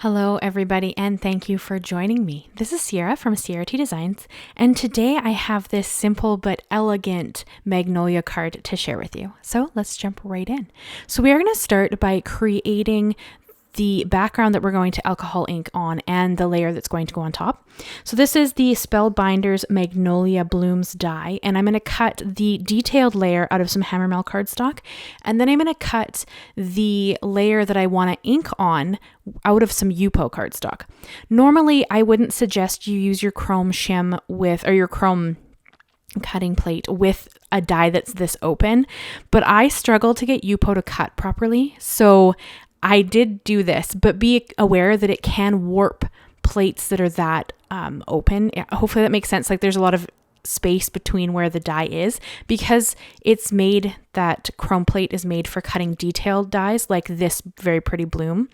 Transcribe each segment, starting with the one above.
Hello everybody, and thank you for joining me. This is Ciara from Ciara T Designs, and today I have this simple but elegant Magnolia card to share with you. So let's jump right in. So we are going to start by creating the background that we're going to alcohol ink on and the layer that's going to go on top. So this is the Spellbinders Magnolia Blooms die, and I'm going to cut the detailed layer out of some HammerMill cardstock, and then I'm going to cut the layer that I want to ink on out of some Yupo cardstock. Normally, I wouldn't suggest you use your chrome shim or your chrome cutting plate with a die that's this open, but I struggle to get Yupo to cut properly, so I did do this, but be aware that it can warp plates that are that open. Hopefully that makes sense. Like there's a lot of space between where the die is because it's made, that chrome plate is made for cutting detailed dies like this very pretty bloom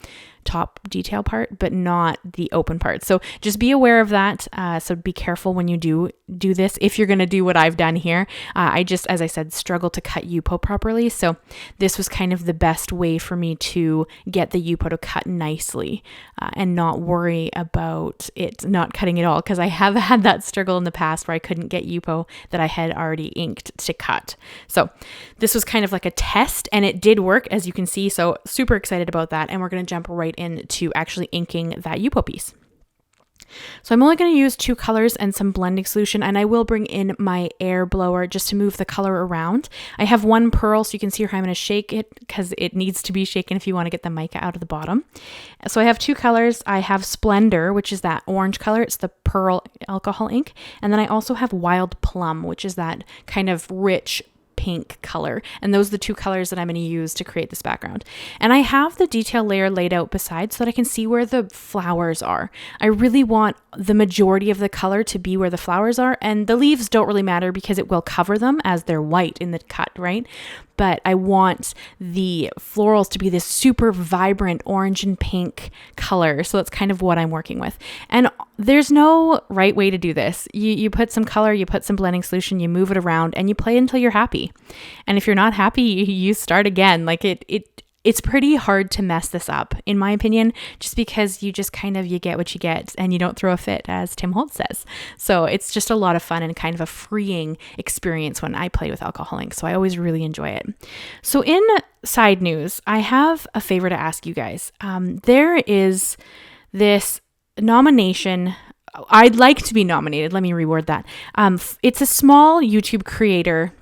top detail part, but not the open part. So just be aware of that. So be careful when you do this. If you're going to do what I've done here, I just, as I said, struggle to cut Yupo properly. So this was kind of the best way for me to get the Yupo to cut nicely and not worry about it not cutting at all. Because I have had that struggle in the past where I couldn't get Yupo that I had already inked to cut. So this was kind of like a test and it did work, as you can see. So super excited about that. And we're going to jump right into actually inking that Yupo piece. So I'm only going to use 2 colors and some blending solution, and I will bring in my air blower just to move the color around. I have 1 pearl, so you can see how I'm going to shake it because it needs to be shaken if you want to get the mica out of the bottom. So I have 2 colors. I have Splendor, which is that orange color. It's the pearl alcohol ink. And then I also have Wild Plum, which is that kind of rich pink color, and those are the 2 colors that I'm going to use to create this background. And I have the detail layer laid out beside so that I can see where the flowers are. I really want the majority of the color to be where the flowers are, and the leaves don't really matter because it will cover them as they're white in the cut, right? But I want the florals to be this super vibrant orange and pink color. So that's kind of what I'm working with. And there's no right way to do this. You put some color, you put some blending solution, you move it around, and you play until you're happy. And if you're not happy, you start again. Like it's pretty hard to mess this up, in my opinion, just because you just kind of, you get what you get and you don't throw a fit, as Tim Holtz says. So it's just a lot of fun and kind of a freeing experience when I play with alcohol ink. So I always really enjoy it. So in side news, I have a favor to ask you guys. There is this nomination. I'd like to be nominated. Let me reword that. It's a small YouTube creator.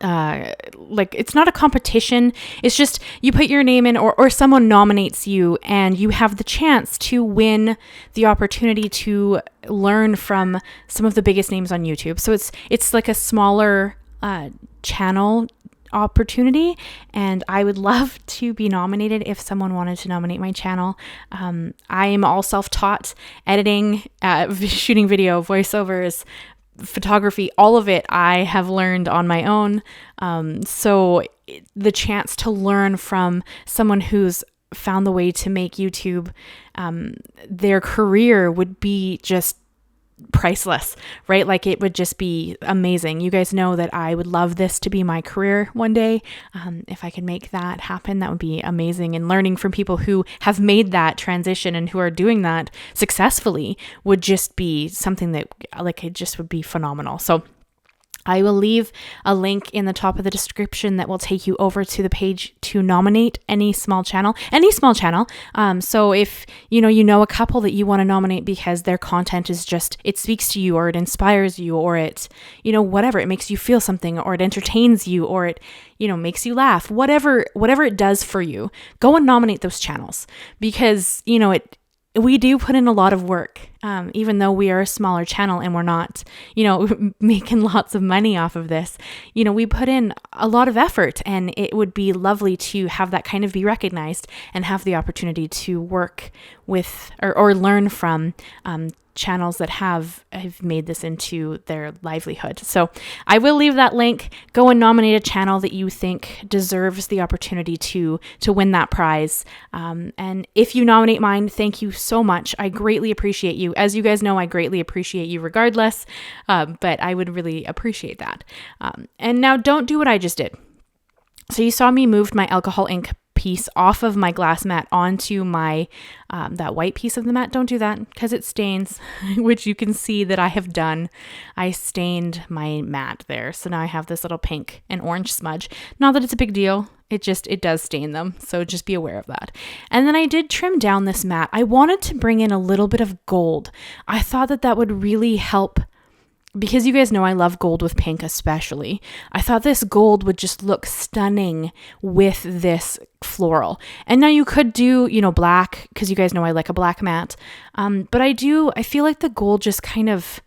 Like it's not a competition. It's just you put your name in or someone nominates you and you have the chance to win the opportunity to learn from some of the biggest names on YouTube. So it's like a smaller channel opportunity, and I would love to be nominated if someone wanted to nominate my channel. I am all self-taught, editing, shooting video, voiceovers, photography, all of it I have learned on my own. So the chance to learn from someone who's found the way to make YouTube their career would be just priceless, right? Like it would just be amazing. You guys know that I would love this to be my career one day. If I could make that happen, that would be amazing. And learning from people who have made that transition and who are doing that successfully would just be something that like it just would be phenomenal. So I will leave a link in the top of the description that will take you over to the page to nominate any small channel. So if you know a couple that you want to nominate because their content is just, it speaks to you or it inspires you or it, whatever, it makes you feel something or it entertains you or it, makes you laugh, whatever it does for you, go and nominate those channels because, we do put in a lot of work, even though we are a smaller channel and we're not, making lots of money off of this. We put in a lot of effort, and it would be lovely to have that kind of be recognized and have the opportunity to work with or learn from channels that have made this into their livelihood. So I will leave that link. Go and nominate a channel that you think deserves the opportunity to win that prize. And if you nominate mine, thank you so much. I greatly appreciate you. As you guys know, I greatly appreciate you regardless, but I would really appreciate that. And now don't do what I just did. So you saw me move my alcohol ink piece off of my glass mat onto my that white piece of the mat. Don't do that because it stains, which you can see that I have done. I stained my mat there. So now I have this little pink and orange smudge. Not that it's a big deal. It does stain them. So just be aware of that. And then I did trim down this mat. I wanted to bring in a little bit of gold. I thought that that would really help, because you guys know I love gold with pink especially. I thought this gold would just look stunning with this floral. And now you could do, black, because you guys know I like a black mat. But I feel like the gold just kind of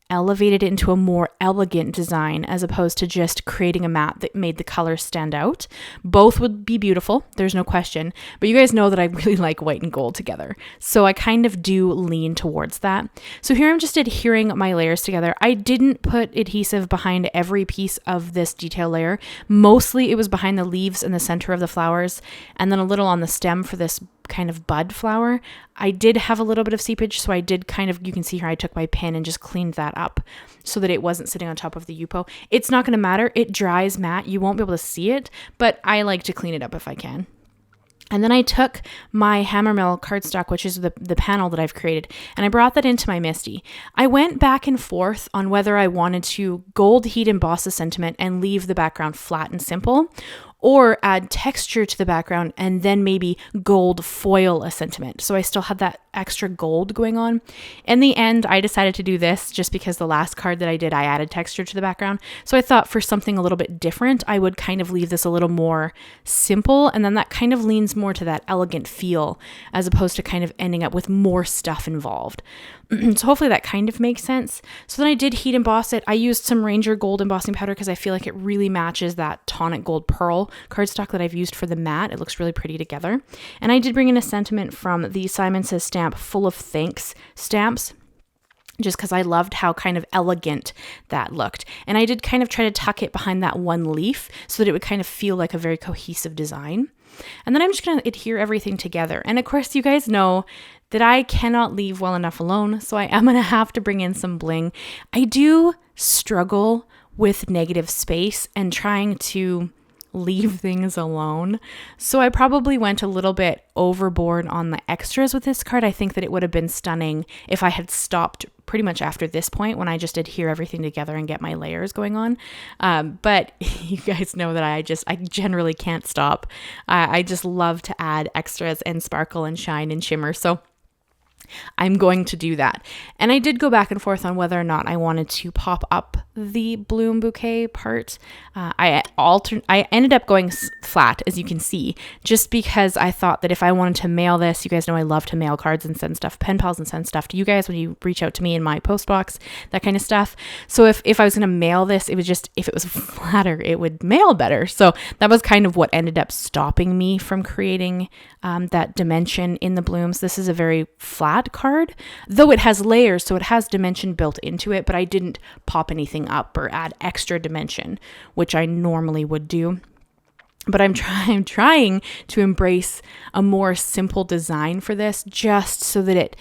elevated it into a more elegant design as opposed to just creating a mat that made the colors stand out. Both would be beautiful, there's no question, but you guys know that I really like white and gold together. So I kind of do lean towards that. So here I'm just adhering my layers together. I didn't put adhesive behind every piece of this detail layer. Mostly it was behind the leaves and the center of the flowers, and then a little on the stem for this kind of bud flower. I did have a little bit of seepage, so I did you can see here I took my pen and just cleaned that up so that it wasn't sitting on top of the Yupo. It's not going to matter. It dries matte. You won't be able to see it, but I like to clean it up if I can. And then I took my HammerMill Cardstock, which is the panel that I've created, and I brought that into my Misti. I went back and forth on whether I wanted to gold heat emboss the sentiment and leave the background flat and simple, or add texture to the background and then maybe gold foil a sentiment. So I still had that extra gold going on. In the end, I decided to do this just because the last card that I did, I added texture to the background. So I thought for something a little bit different, I would kind of leave this a little more simple, and then that kind of leans more to that elegant feel as opposed to kind of ending up with more stuff involved. So hopefully that kind of makes sense. So then I did heat emboss it. I used some Ranger Gold embossing powder because I feel like it really matches that Tonic Gold Pearl cardstock that I've used for the mat. It looks really pretty together. And I did bring in a sentiment from the Simon Says stamp, Full of Thanks stamps, just because I loved how kind of elegant that looked. And I did kind of try to tuck it behind that one leaf so that it would kind of feel like a very cohesive design. And then I'm just going to adhere everything together. And of course, you guys know that I cannot leave well enough alone, so I am going to have to bring in some bling. I do struggle with negative space and trying to leave things alone. So I probably went a little bit overboard on the extras with this card. I think that it would have been stunning if I had stopped pretty much after this point when I just adhere everything together and get my layers going on. But you guys know that I generally can't stop. I just love to add extras and sparkle and shine and shimmer. So I'm going to do that. And I did go back and forth on whether or not I wanted to pop up the bloom bouquet part. I ended up going flat, as you can see, just because I thought that if I wanted to mail this, you guys know I love to mail cards and send stuff, pen pals and send stuff to you guys when you reach out to me in my post box, that kind of stuff. So if I was going to mail this, it was just, if it was flatter, it would mail better. So that was kind of what ended up stopping me from creating that dimension in the blooms. This is a very flat card, though it has layers, so it has dimension built into it, but I didn't pop anything up or add extra dimension, which I normally would do. But I'm trying to embrace a more simple design for this, just so that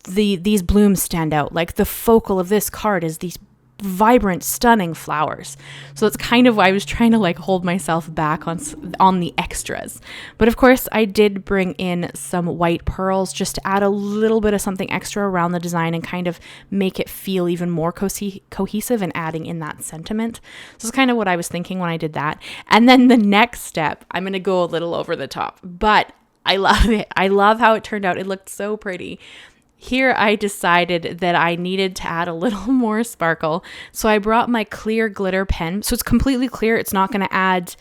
these blooms stand out. Like the focal of this card is these vibrant, stunning flowers. So that's kind of why I was trying to like hold myself back on the extras. But of course, I did bring in some white pearls just to add a little bit of something extra around the design and kind of make it feel even more cohesive and adding in that sentiment. So it's kind of what I was thinking when I did that. And then the next step, I'm going to go a little over the top, but I love it. I love how it turned out. It looked so pretty. Here I decided that I needed to add a little more sparkle. So I brought my clear glitter pen. So it's completely clear. It's not going to add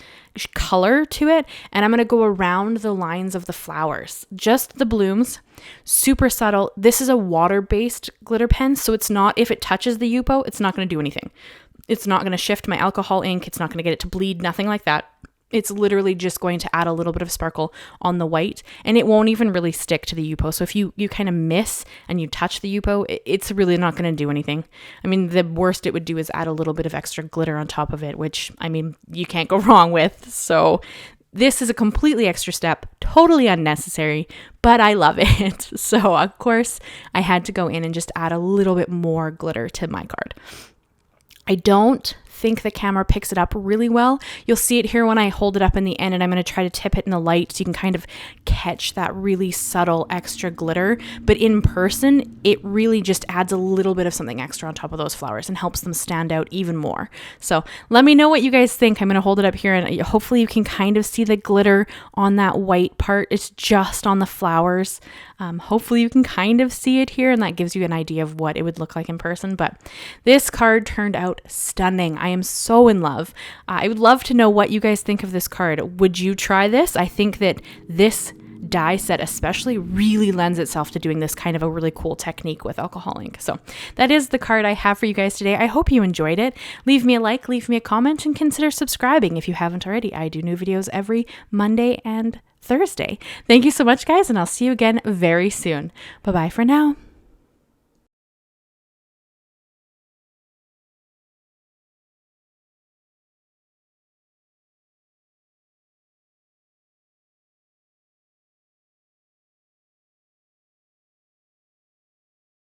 color to it. And I'm going to go around the lines of the flowers, just the blooms, super subtle. This is a water-based glitter pen. So it's not, if it touches the Yupo, it's not going to do anything. It's not going to shift my alcohol ink. It's not going to get it to bleed, nothing like that. It's literally just going to add a little bit of sparkle on the white, and it won't even really stick to the Yupo. So if you kind of miss and you touch the Yupo, it's really not going to do anything. I mean, the worst it would do is add a little bit of extra glitter on top of it, which, I mean, you can't go wrong with. So this is a completely extra step, totally unnecessary, but I love it. So of course, I had to go in and just add a little bit more glitter to my card. I don't think the camera picks it up really well. You'll see it here when I hold it up in the end, and I'm going to try to tip it in the light so you can kind of catch that really subtle extra glitter. But in person, it really just adds a little bit of something extra on top of those flowers and helps them stand out even more. So let me know what you guys think. I'm going to hold it up here, and hopefully you can kind of see the glitter on that white part. It's just on the flowers. Hopefully you can kind of see it here, and that gives you an idea of what it would look like in person. But this card turned out stunning. I am so in love. I would love to know what you guys think of this card. Would you try this? I think that this die set especially really lends itself to doing this kind of a really cool technique with alcohol ink. So that is the card I have for you guys today. I hope you enjoyed it. Leave me a like, leave me a comment, and consider subscribing if you haven't already. I do new videos every Monday and Thursday. Thank you so much, guys, and I'll see you again very soon. Bye-bye for now.